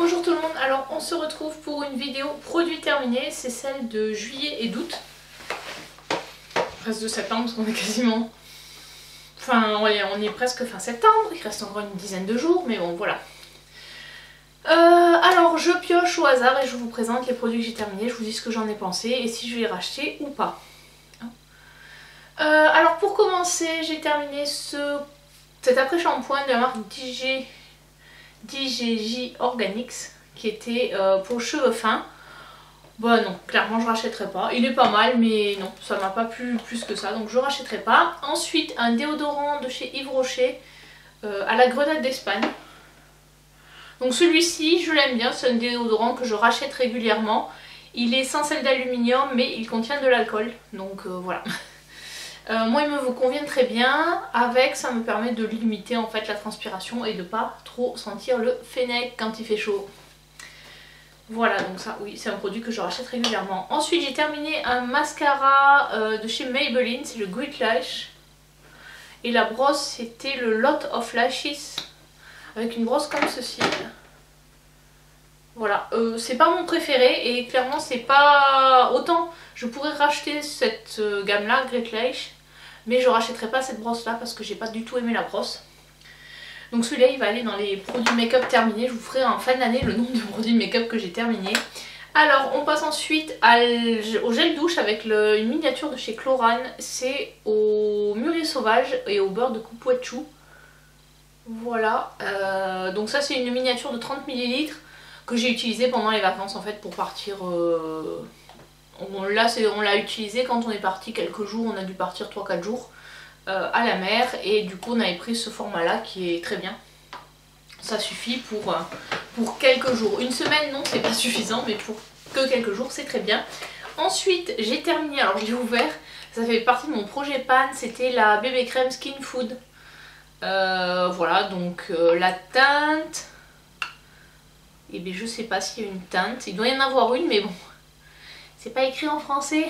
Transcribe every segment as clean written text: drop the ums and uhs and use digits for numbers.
Bonjour tout le monde, alors on se retrouve pour une vidéo produit terminé, c'est celle de juillet et d'août. Reste de septembre parce qu'on est quasiment... Enfin on est presque fin septembre, il reste encore une dizaine de jours, mais bon voilà. Alors je pioche au hasard et je vous présente les produits que j'ai terminés, je vous dis ce que j'en ai pensé et si je vais les racheter ou pas. Alors pour commencer, j'ai terminé cet après-shampoing de la marque DJJ Organics qui était pour cheveux fins. Bah non, clairement je rachèterai pas. Il est pas mal mais non, ça m'a pas plu plus que ça donc je rachèterai pas. Ensuite un déodorant de chez Yves Rocher à la grenade d'Espagne. Donc celui-ci je l'aime bien, c'est un déodorant que je rachète régulièrement. Il est sans sel d'aluminium mais il contient de l'alcool donc voilà. Moi il me convient très bien, avec ça me permet de limiter en fait la transpiration et de pas trop sentir le fennec quand il fait chaud. Voilà, donc ça oui c'est un produit que je rachète régulièrement. Ensuite j'ai terminé un mascara de chez Maybelline, c'est le Great Lash. Et la brosse c'était le Lot of Lashes avec une brosse comme ceci. Voilà, c'est pas mon préféré et clairement c'est pas... Autant je pourrais racheter cette gamme là, Great Lash, mais je rachèterai pas cette brosse là parce que j'ai pas du tout aimé la brosse. Donc celui-là il va aller dans les produits make-up terminés, je vous ferai en fin d'année le nombre de produits make-up que j'ai terminés. Alors on passe ensuite au gel douche avec une miniature de chez Chlorane, c'est au mûrier sauvage et au beurre de coupuachou. Voilà, donc ça c'est une miniature de 30 ml. Que j'ai utilisé pendant les vacances en fait pour partir. Là on l'a utilisé quand on est parti quelques jours, on a dû partir 3-4 jours à la mer et du coup on avait pris ce format là qui est très bien. Ça suffit pour quelques jours. Une semaine non c'est pas suffisant mais pour que quelques jours c'est très bien. Ensuite j'ai terminé, alors je l'ai ouvert, ça fait partie de mon projet pan, c'était la bébé crème Skin Food. Voilà donc la teinte... Et bien je sais pas s'il y a une teinte, il doit y en avoir une mais bon, c'est pas écrit en français.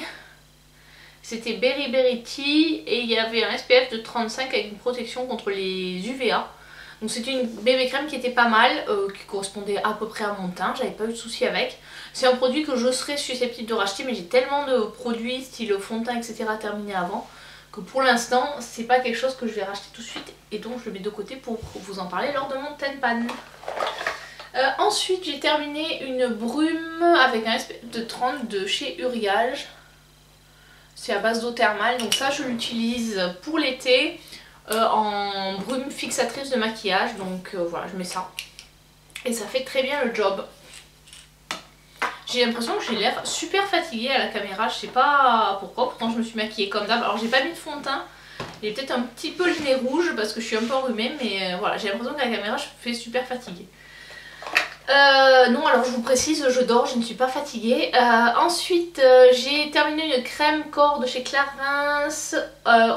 C'était Berry Berry Tea et il y avait un SPF de 35 avec une protection contre les UVA. Donc c'était une bébé crème qui était pas mal, qui correspondait à peu près à mon teint, j'avais pas eu de soucis avec. C'est un produit que je serais susceptible de racheter mais j'ai tellement de produits style fond de teint etc. terminés avant que pour l'instant c'est pas quelque chose que je vais racheter tout de suite et donc je le mets de côté pour vous en parler lors de mon ten pan. Ensuite j'ai terminé une brume avec un SPF de 30 de chez Uriage. C'est à base d'eau thermale, donc ça je l'utilise pour l'été en brume fixatrice de maquillage. Donc voilà, je mets ça. Et ça fait très bien le job. J'ai l'impression que j'ai l'air super fatiguée à la caméra, je sais pas pourquoi, pourtant je me suis maquillée comme d'hab. Alors j'ai pas mis de fond de teint, j'ai peut-être un petit peu le nez rouge parce que je suis un peu enrhumée, mais voilà, j'ai l'impression qu'à la caméra je fais super fatiguée. Non, alors je vous précise, je dors, je ne suis pas fatiguée. Ensuite, j'ai terminé une crème corps de chez Clarins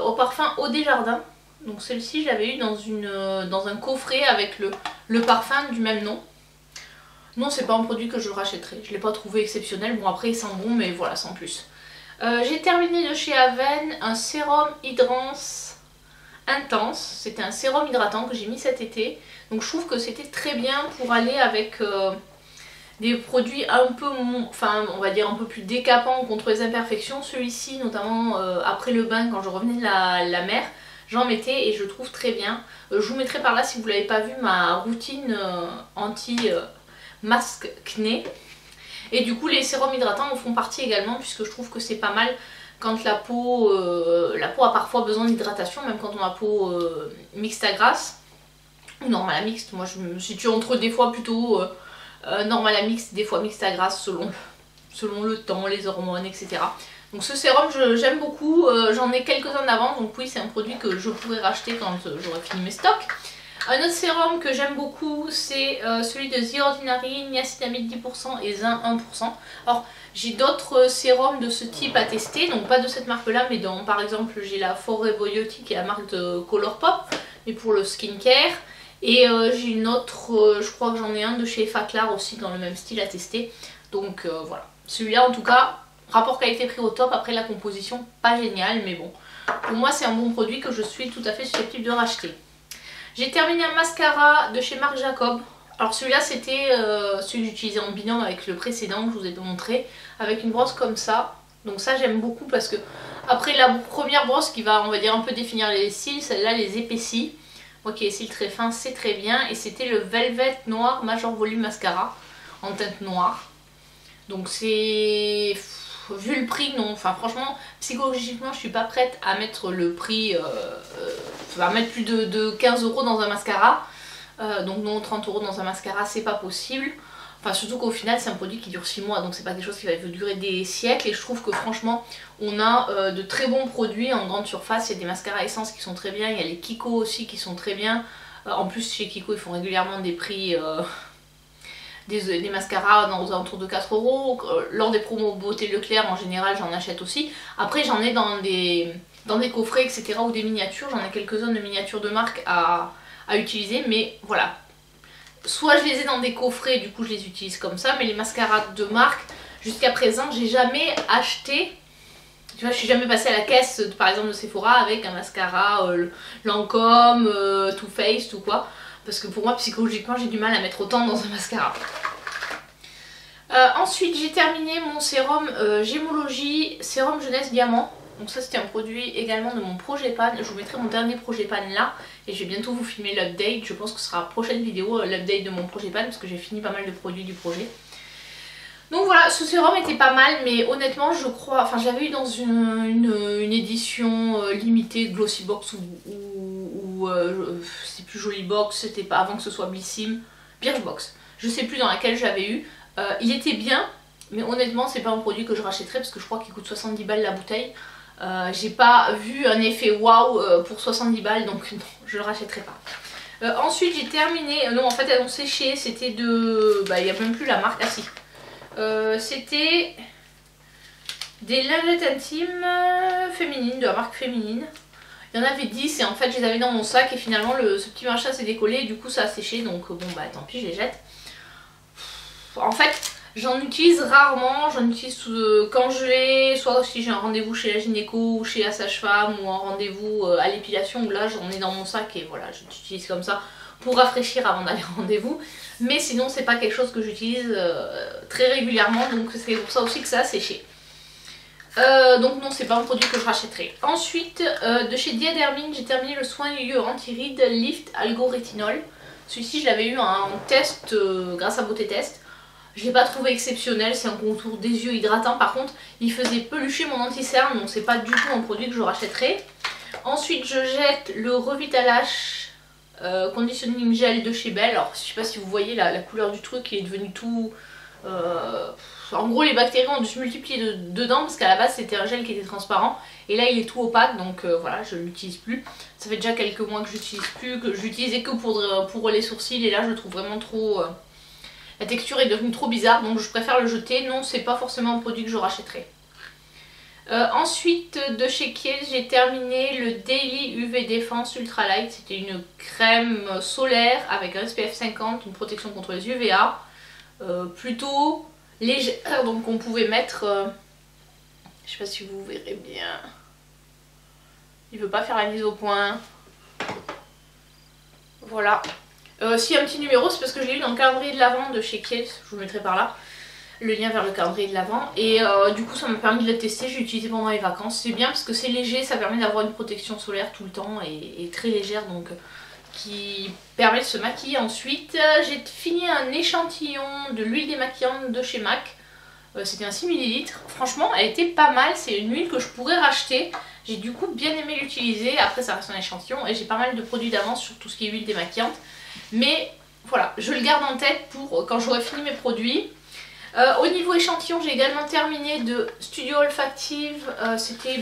au parfum Eau des Jardins. Donc celle-ci, je l'avais eu dans un coffret avec le parfum du même nom. Non, c'est pas un produit que je rachèterai. Je l'ai pas trouvé exceptionnel. Bon, après, il sent bon, mais voilà, sans plus. J'ai terminé de chez Aven un sérum Hydrance Intense. C'était un sérum hydratant que j'ai mis cet été. Donc je trouve que c'était très bien pour aller avec des produits un peu, enfin on va dire un peu plus décapants contre les imperfections. Celui-ci notamment après le bain quand je revenais de la mer, j'en mettais et je trouve très bien. Je vous mettrai par là si vous ne l'avez pas vu ma routine anti-masque acné. Et du coup les sérums hydratants en font partie également puisque je trouve que c'est pas mal quand la peau a parfois besoin d'hydratation, même quand on a la peau mixte à grasse. Ou normal à mixte, moi je me situe entre des fois plutôt normal à mixte, des fois mixte à grasse selon le temps, les hormones, etc. Donc ce sérum j'aime beaucoup, j'en ai quelques-uns d'avance, donc oui c'est un produit que je pourrais racheter quand j'aurai fini mes stocks. Un autre sérum que j'aime beaucoup c'est celui de The Ordinary, niacinamide 10% et zinc 1%. Alors j'ai d'autres sérums de ce type à tester, donc pas de cette marque là, mais par exemple j'ai la Forever Beauty qui est la marque de Colourpop, mais pour le skincare. Et j'ai une autre, je crois que j'en ai un de chez Effaclar aussi dans le même style à tester. Donc voilà, celui-là en tout cas, rapport qualité-prix au top. Après la composition pas géniale mais bon, pour moi c'est un bon produit que je suis tout à fait susceptible de racheter. J'ai terminé un mascara de chez Marc Jacob Alors celui-là c'était celui que j'utilisais en binôme avec le précédent que je vous ai montré, avec une brosse comme ça. Donc ça j'aime beaucoup parce que après la première brosse qui va on va dire un peu définir les cils, celle-là les épaissit. Moi qui ai les cils très fins, c'est très bien. Et c'était le Velvet Noir Major Volume Mascara en teinte noire. Donc c'est... Vu le prix, non. Enfin franchement, psychologiquement je suis pas prête à mettre le prix... à mettre plus de 15 € dans un mascara. Donc non, 30 € dans un mascara c'est pas possible. Enfin surtout qu'au final c'est un produit qui dure 6 mois, donc c'est pas quelque chose qui va durer des siècles. Et je trouve que franchement on a de très bons produits en grande surface. Il y a des mascaras essence qui sont très bien, il y a les Kiko aussi qui sont très bien. En plus chez Kiko ils font régulièrement des prix, des mascaras aux alentours de 4 €. Lors des promos Beauté Leclerc en général j'en achète aussi. Après j'en ai dans des coffrets etc. ou des miniatures, j'en ai quelques-unes de miniatures de marque à utiliser, mais voilà. Soit je les ai dans des coffrets, du coup je les utilise comme ça, mais les mascaras de marque, jusqu'à présent, j'ai jamais acheté, tu vois, je suis jamais passée à la caisse, par exemple de Sephora, avec un mascara Lancôme, Too Faced ou quoi, parce que pour moi, psychologiquement, j'ai du mal à mettre autant dans un mascara. Ensuite, j'ai terminé mon sérum Gemologie, sérum jeunesse diamant. Donc ça c'était un produit également de mon projet pan. Je vous mettrai mon dernier projet pan là. Et je vais bientôt vous filmer l'update. Je pense que ce sera la prochaine vidéo, l'update de mon projet pan. Parce que j'ai fini pas mal de produits du projet. Donc voilà, ce sérum était pas mal. Mais honnêtement je crois... Enfin j'avais eu dans une édition limitée Glossy Box ou c'est plus Joli Box. C'était pas avant que ce soit Blissim. Birchbox. Je sais plus dans laquelle j'avais eu. Il était bien. Mais honnêtement c'est pas un produit que je rachèterais. Parce que je crois qu'il coûte 70 balles la bouteille. J'ai pas vu un effet waouh pour 70 balles, donc non, je le rachèterai pas. Ensuite j'ai terminé, non en fait elles ont séché, c'était de... Bah il n'y a même plus la marque, ah si. C'était des lingettes intimes féminines, de la marque féminine. Il y en avait 10 et en fait je les avais dans mon sac et finalement ce petit machin s'est décollé et du coup ça a séché, donc bon bah tant pis je les jette. En fait... J'en utilise rarement, j'en utilise quand je vais, soit si j'ai un rendez-vous chez la gynéco ou chez la sage-femme ou un rendez-vous à l'épilation où là j'en ai dans mon sac et voilà, je l'utilise comme ça pour rafraîchir avant d'aller au rendez-vous. Mais sinon c'est pas quelque chose que j'utilise très régulièrement, donc c'est pour ça aussi que ça a séché. Donc non, c'est pas un produit que je rachèterai. Ensuite, de chez Diadermine, j'ai terminé le soin yeux anti-rides Lift Algo-Rétinol. Celui-ci je l'avais eu en test grâce à Beauté Test. Je l'ai pas trouvé exceptionnel, c'est un contour des yeux hydratant. Par contre, il faisait pelucher mon anti-cerne, donc c'est pas du tout un produit que je rachèterai. Ensuite, je jette le Revitalash Conditioning Gel de chez Belle. Alors, je sais pas si vous voyez la couleur du truc, il est devenu tout... En gros, les bactéries ont dû se multiplier dedans, parce qu'à la base, c'était un gel qui était transparent. Et là, il est tout opaque, donc voilà, je ne l'utilise plus. Ça fait déjà quelques mois que je l'utilise plus, que je l'utilisais que pour les sourcils. Et là, je le trouve vraiment trop... La texture est devenue trop bizarre, donc je préfère le jeter. Non, c'est pas forcément un produit que je rachèterai. Ensuite, de chez Kiehl's, j'ai terminé le Daily UV Défense Ultra Light. C'était une crème solaire avec un SPF 50, une protection contre les UVA. Plutôt légère, donc on pouvait mettre... je sais pas si vous verrez bien. Il veut pas faire la mise au point. Voilà. S'il y a un petit numéro, c'est parce que je l'ai eu dans le calendrier de l'Avent de chez Kiehl's, je vous le mettrai par là, le lien vers le calendrier de l'Avent. Et du coup ça m'a permis de le tester, j'ai utilisé pendant les vacances. C'est bien parce que c'est léger, ça permet d'avoir une protection solaire tout le temps et très légère, donc qui permet de se maquiller. Ensuite j'ai fini un échantillon de l'huile démaquillante de chez MAC. C'était un 6 ml, franchement elle était pas mal, c'est une huile que je pourrais racheter. J'ai du coup bien aimé l'utiliser, après ça reste un échantillon et j'ai pas mal de produits d'avance sur tout ce qui est huile démaquillante. Mais voilà, je le garde en tête pour quand j'aurai fini mes produits. Au niveau échantillon, j'ai également terminé de Studio Olfactive. C'était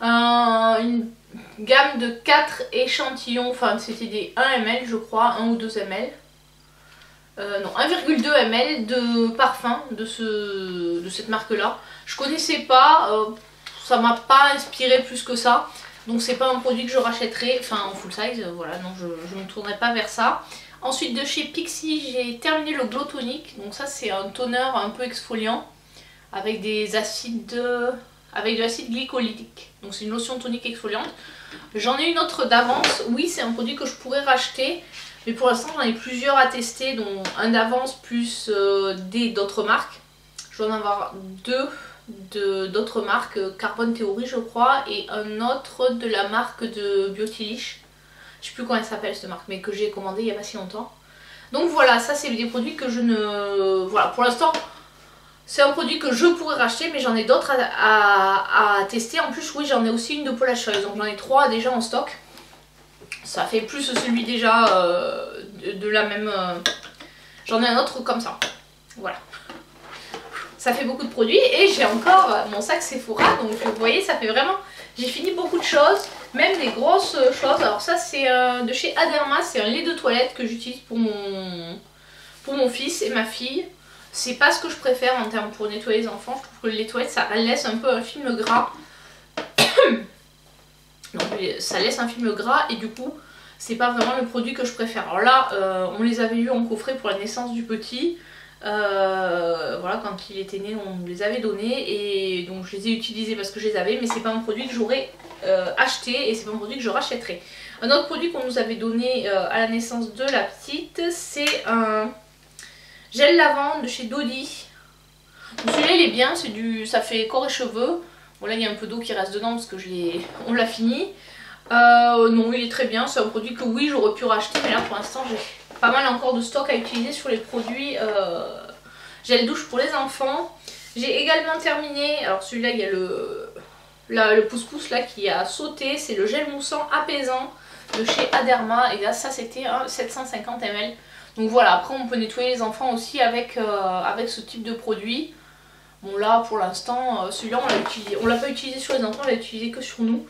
une gamme de 4 échantillons, enfin c'était des 1 ml je crois, 1 ou 2 ml. Non, 1,2 ml de parfum de cette marque là. Je connaissais pas, ça m'a pas inspiré plus que ça. Donc c'est pas un produit que je rachèterai, enfin en full size, voilà, non je ne me tournerai pas vers ça. Ensuite de chez Pixi, j'ai terminé le Glow Tonic. Donc ça c'est un toner un peu exfoliant avec des acides, avec de l'acide glycolytique. Donc c'est une lotion tonique exfoliante. J'en ai une autre d'avance, oui c'est un produit que je pourrais racheter. Mais pour l'instant j'en ai plusieurs à tester, dont un d'Avance plus d'autres marques. Je dois en avoir deux d'autres marques, Carbone Theory je crois, et un autre de la marque de Beautylish. Je sais plus comment elle s'appelle cette marque, mais que j'ai commandé il n'y a pas si longtemps. Donc voilà, ça c'est des produits que je ne... Voilà, pour l'instant c'est un produit que je pourrais racheter, mais j'en ai d'autres à tester. En plus oui, j'en ai aussi une de Paula Choice, donc j'en ai 3 déjà en stock. Ça fait plus celui déjà de la même... J'en ai un autre comme ça, voilà. Ça fait beaucoup de produits et j'ai encore mon sac Sephora, donc vous voyez ça fait vraiment... J'ai fini beaucoup de choses, même des grosses choses. Alors ça c'est de chez Aderma, c'est un lait de toilette que j'utilise pour mon fils et ma fille. C'est pas ce que je préfère en termes pour nettoyer les enfants, je trouve que le lait de toilette ça laisse un peu un film gras. Donc ça laisse un film gras et du coup c'est pas vraiment le produit que je préfère. Alors là on les avait eu en coffret pour la naissance du petit. Voilà, quand il était né on me les avait donnés et donc je les ai utilisés parce que je les avais, mais c'est pas un produit que j'aurais acheté et c'est pas un produit que je rachèterai. Un autre produit qu'on nous avait donné à la naissance de la petite, c'est un gel lavande de chez Dodi. Celui-là il est bien, ça fait corps et cheveux. Bon là il y a un peu d'eau qui reste dedans parce que on l'a fini. Non, il est très bien, c'est un produit que oui j'aurais pu racheter, mais là pour l'instant j'ai pas mal encore de stock à utiliser sur les produits gel douche pour les enfants. J'ai également terminé, alors celui-là il y a le pouce-pouce là qui a sauté, c'est le gel moussant apaisant de chez Aderma et là ça c'était un 750 ml. Donc voilà, après on peut nettoyer les enfants aussi avec ce type de produit. Bon là pour l'instant celui-là on l'a pas utilisé sur les enfants, on l'a utilisé que sur nous.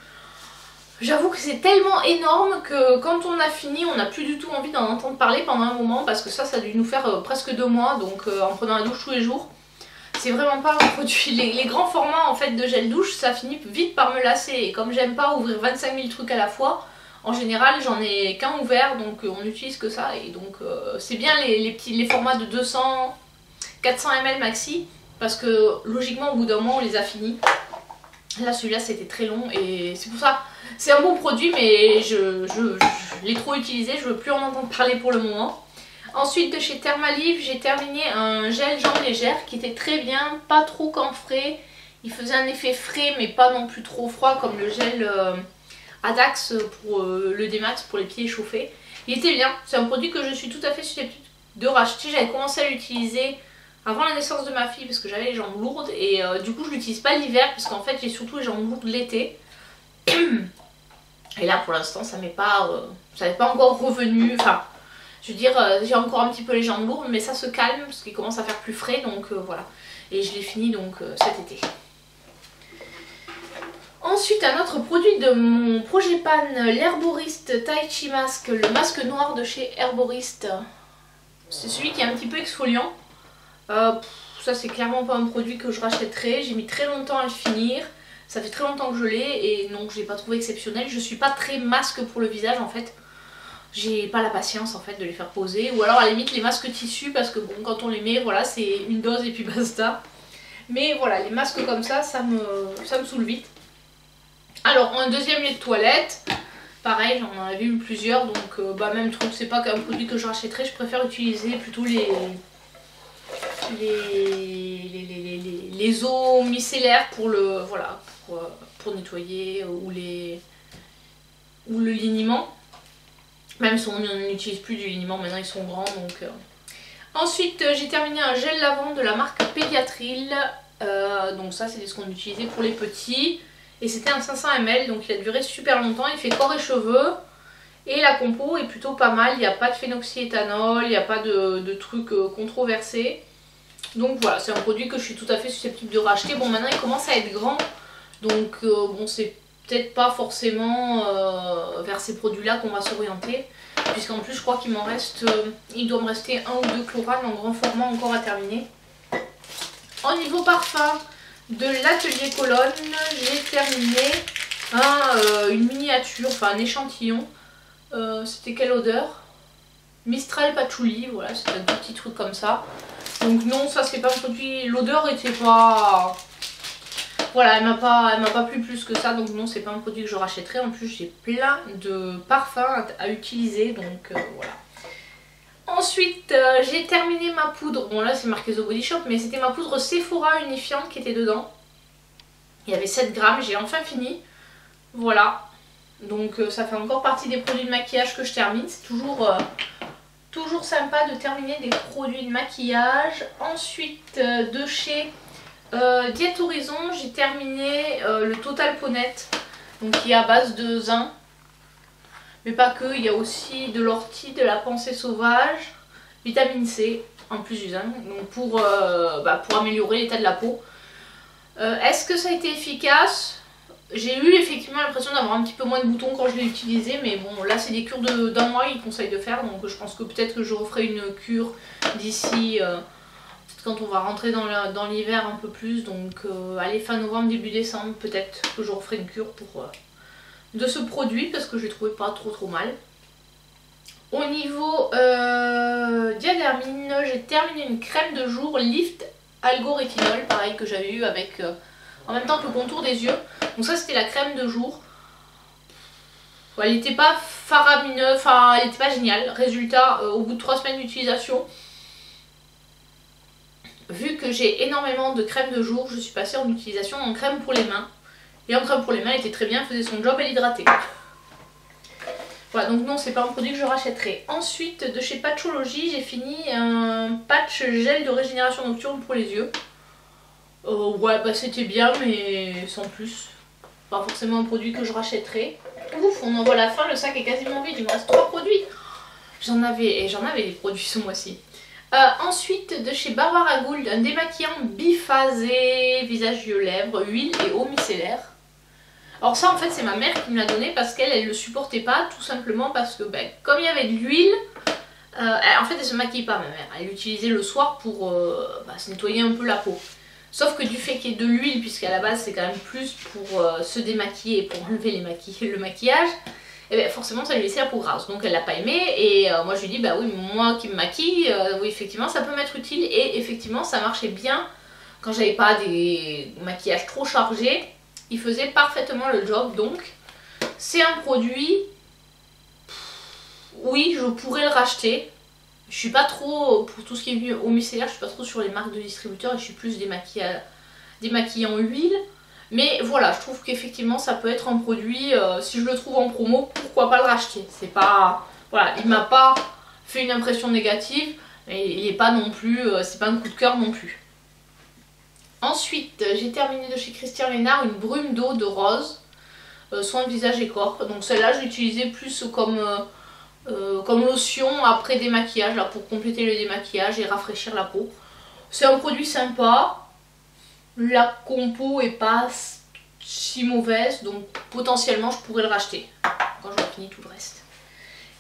J'avoue que c'est tellement énorme que quand on a fini, on n'a plus du tout envie d'en entendre parler pendant un moment parce que ça a dû nous faire presque 2 mois, donc en prenant la douche tous les jours. C'est vraiment pas un produit. Les grands formats en fait de gel douche, ça finit vite par me lasser et comme j'aime pas ouvrir 25 000 trucs à la fois, en général j'en ai qu'un ouvert, donc on n'utilise que ça et donc c'est bien les formats de 200, 400 ml maxi parce que logiquement au bout d'un moment on les a finis. Là celui-là c'était très long et c'est pour ça, c'est un bon produit mais je l'ai trop utilisé, je veux plus en entendre parler pour le moment. Ensuite de chez Thermalive j'ai terminé un gel jambes légères qui était très bien, pas trop camphré. Il faisait un effet frais mais pas non plus trop froid comme le gel Adax pour le Demax pour les pieds échauffés. Il était bien, c'est un produit que je suis tout à fait susceptible de racheter, j'avais commencé à l'utiliser avant la naissance de ma fille parce que j'avais les jambes lourdes et du coup je l'utilise pas l'hiver parce qu'en fait j'ai surtout les jambes lourdes l'été. Et là pour l'instant ça n'est pas encore revenu, enfin je veux dire j'ai encore un petit peu les jambes lourdes mais ça se calme parce qu'il commence à faire plus frais donc voilà. Et je l'ai fini donc cet été. Ensuite un autre produit de mon projet Pan, l'Herboriste Tai Chi Mask, le masque noir de chez Herboriste. C'est celui qui est un petit peu exfoliant. Ça c'est clairement pas un produit que je rachèterai, j'ai mis très longtemps à le finir, ça fait très longtemps que je l'ai et donc je l'ai pas trouvé exceptionnel. Je suis pas très masque pour le visage en fait, j'ai pas la patience en fait de les faire poser, ou alors à la limite les masques tissus parce que bon quand on les met voilà c'est une dose et puis basta. Mais voilà les masques comme ça me saoule vite. Alors un deuxième lait de toilette, pareil j'en avais eu plusieurs donc même truc, c'est pas qu'un produit que je rachèterai, je préfère utiliser plutôt les eaux micellaires pour le voilà pour nettoyer ou le liniment, même si on n'utilise plus du liniment maintenant, ils sont grands donc ensuite j'ai terminé un gel lavant de la marque Pédiatril, donc ça c'est ce qu'on utilisait pour les petits et c'était un 500 ml donc il a duré super longtemps, il fait corps et cheveux. Et la compo est plutôt pas mal, il n'y a pas de phénoxyéthanol, il n'y a pas de trucs controversés. Donc voilà, c'est un produit que je suis tout à fait susceptible de racheter. Bon maintenant il commence à être grand, donc bon c'est peut-être pas forcément vers ces produits-là qu'on va s'orienter. Puisqu'en plus je crois qu'il m'en reste, il doit me rester 1 ou 2 Chlorane en grand format encore à terminer. Au niveau parfum de l'Atelier Cologne, j'ai terminé une miniature, enfin un échantillon. C'était quelle odeur? Mistral Patchouli, voilà, c'était un petit truc comme ça. Donc non, ça c'est pas un produit, l'odeur était pas... Voilà, elle m'a pas plu plus que ça, donc non, c'est pas un produit que je rachèterai. En plus, j'ai plein de parfums à utiliser, donc voilà. Ensuite, j'ai terminé ma poudre. Bon là c'est marqué The Body Shop, mais c'était ma poudre Sephora unifiante qui était dedans. Il y avait 7 grammes, j'ai enfin fini. Voilà. Donc ça fait encore partie des produits de maquillage que je termine. C'est toujours sympa de terminer des produits de maquillage. Ensuite, de chez Diète Horizon, j'ai terminé le Total Peau Nette. Donc qui est à base de zinc. Mais pas que, il y a aussi de l'ortie, de la pensée sauvage, vitamine C, en plus du zinc, donc pour améliorer l'état de la peau. Est-ce que ça a été efficace? J'ai eu effectivement l'impression d'avoir un petit peu moins de boutons quand je l'ai utilisé, mais bon, là c'est des cures d'un mois qu'ils conseillent de faire, donc je pense que peut-être que je referai une cure d'ici, peut-être quand on va rentrer dans l'hiver un peu plus, donc allez, fin novembre, début décembre, peut-être que je referai une cure pour... de ce produit parce que je l'ai trouvé pas trop mal. Au niveau diadermine, j'ai terminé une crème de jour Lift Algo-Rétinol, pareil que j'avais eu avec en même temps que le contour des yeux. Donc ça c'était la crème de jour. Elle n'était pas faramineuse, enfin elle n'était pas géniale. Résultat, au bout de 3 semaines d'utilisation, vu que j'ai énormément de crème de jour, je suis passée en utilisation en crème pour les mains. Et en crème pour les mains, elle était très bien, elle faisait son job, elle hydratait. Voilà, donc non, c'est pas un produit que je rachèterai. Ensuite, de chez Patchology, j'ai fini un patch gel de régénération nocturne pour les yeux. Ouais, bah c'était bien, mais sans plus. Pas forcément un produit que je rachèterai. Ouf, on en voit la fin, le sac est quasiment vide, il me reste 3 produits. J'en avais des produits ce mois-ci. Ensuite, de chez Barbara Gould, un démaquillant biphasé, visage, yeux, lèvres, huile et eau micellaire. Alors ça en fait c'est ma mère qui me l'a donné parce qu'elle le supportait pas, tout simplement parce que comme il y avait de l'huile, en fait elle se maquille pas ma mère, elle l'utilisait le soir pour se nettoyer un peu la peau. Sauf que du fait qu'il y ait de l'huile, puisqu'à la base c'est quand même plus pour se démaquiller et pour enlever le maquillage, et bien forcément ça lui laissait la peau grasse, donc elle l'a pas aimé et moi je lui dis bah oui moi qui me maquille, oui effectivement ça peut m'être utile et effectivement ça marchait bien quand j'avais pas des maquillages trop chargés. Il faisait parfaitement le job, donc c'est un produit, oui je pourrais le racheter. Je suis pas trop, pour tout ce qui est eau micellaire, je suis pas trop sur les marques de distributeurs et je suis plus des maquillants huile. Mais voilà, je trouve qu'effectivement ça peut être un produit, si je le trouve en promo, pourquoi pas le racheter. C'est pas, voilà, il m'a pas fait une impression négative, mais il est pas non plus, c'est pas un coup de cœur non plus. Ensuite, j'ai terminé de chez Christian Lénard une brume d'eau de rose, soin de visage et corps. Donc celle-là, je l'ai utilisée plus comme lotion après démaquillage, là, pour compléter le démaquillage et rafraîchir la peau. C'est un produit sympa. La compo est pas si mauvaise, donc potentiellement je pourrais le racheter quand j'aurai fini tout le reste.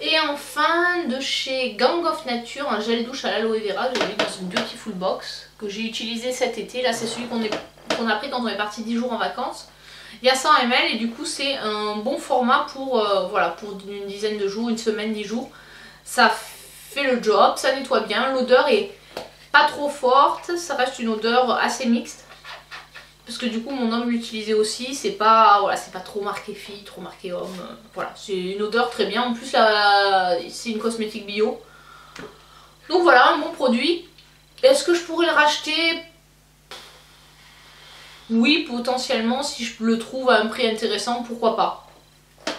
Et enfin, de chez Gang of Nature, un gel douche à l'aloe vera que j'ai mis dans une Beautiful Box que j'ai utilisé cet été. Là c'est celui qu'on a pris quand on est parti 10 jours en vacances. Il y a 100 ml et du coup c'est un bon format pour, voilà, pour une dizaine de jours, une semaine, 10 jours. Ça fait le job, ça nettoie bien, l'odeur est pas trop forte, ça reste une odeur assez mixte. Parce que du coup mon homme l'utilisait aussi, c'est pas, voilà, c'est pas trop marqué fille, trop marqué homme. Voilà, c'est une odeur très bien, en plus c'est une cosmétique bio. Donc voilà, un bon produit. Est-ce que je pourrais le racheter? Oui, potentiellement, si je le trouve à un prix intéressant, pourquoi pas.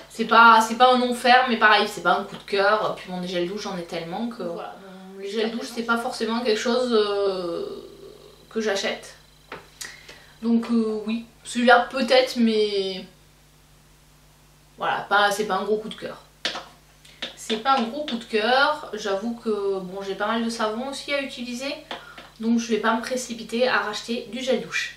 C'est pas un non ferme, mais pareil, c'est pas un coup de cœur. Puis bon, des gels douche, j'en ai tellement que voilà. Les gels douche, c'est pas forcément quelque chose que j'achète. Donc oui, celui-là peut-être, mais voilà, c'est pas un gros coup de cœur. C'est pas un gros coup de cœur. J'avoue que bon, j'ai pas mal de savon aussi à utiliser, donc je vais pas me précipiter à racheter du gel douche.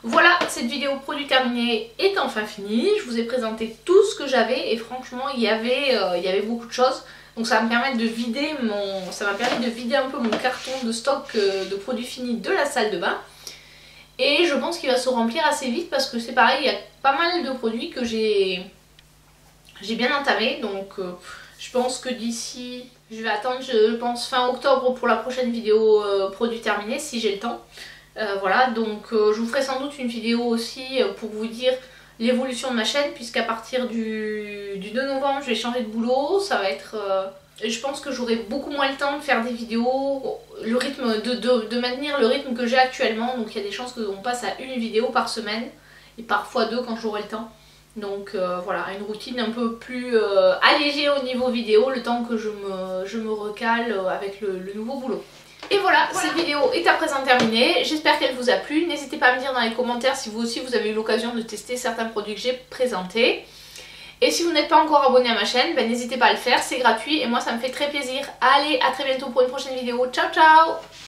Voilà, cette vidéo produit terminé est enfin finie. Je vous ai présenté tout ce que j'avais et franchement il y avait beaucoup de choses. Donc ça va me permettre de vider un peu mon carton de stock de produits finis de la salle de bain. Et je pense qu'il va se remplir assez vite parce que c'est pareil, il y a pas mal de produits que j'ai bien entamés. Donc je pense que d'ici, je vais attendre, je pense fin octobre pour la prochaine vidéo produit terminé si j'ai le temps. Voilà, donc je vous ferai sans doute une vidéo aussi pour vous dire l'évolution de ma chaîne, puisqu'à partir du 2 novembre je vais changer de boulot. Ça va être... je pense que j'aurai beaucoup moins le temps de faire des vidéos, le rythme de maintenir le rythme que j'ai actuellement. Donc il y a des chances qu'on passe à une vidéo par semaine et parfois 2 quand j'aurai le temps. Donc voilà, une routine un peu plus allégée au niveau vidéo, le temps que je me recale avec le nouveau boulot. Et voilà, cette vidéo est à présent terminée. J'espère qu'elle vous a plu. N'hésitez pas à me dire dans les commentaires si vous aussi vous avez eu l'occasion de tester certains produits que j'ai présentés. Et si vous n'êtes pas encore abonné à ma chaîne, n'hésitez pas à le faire, c'est gratuit et moi ça me fait très plaisir. Allez, à très bientôt pour une prochaine vidéo. Ciao ciao!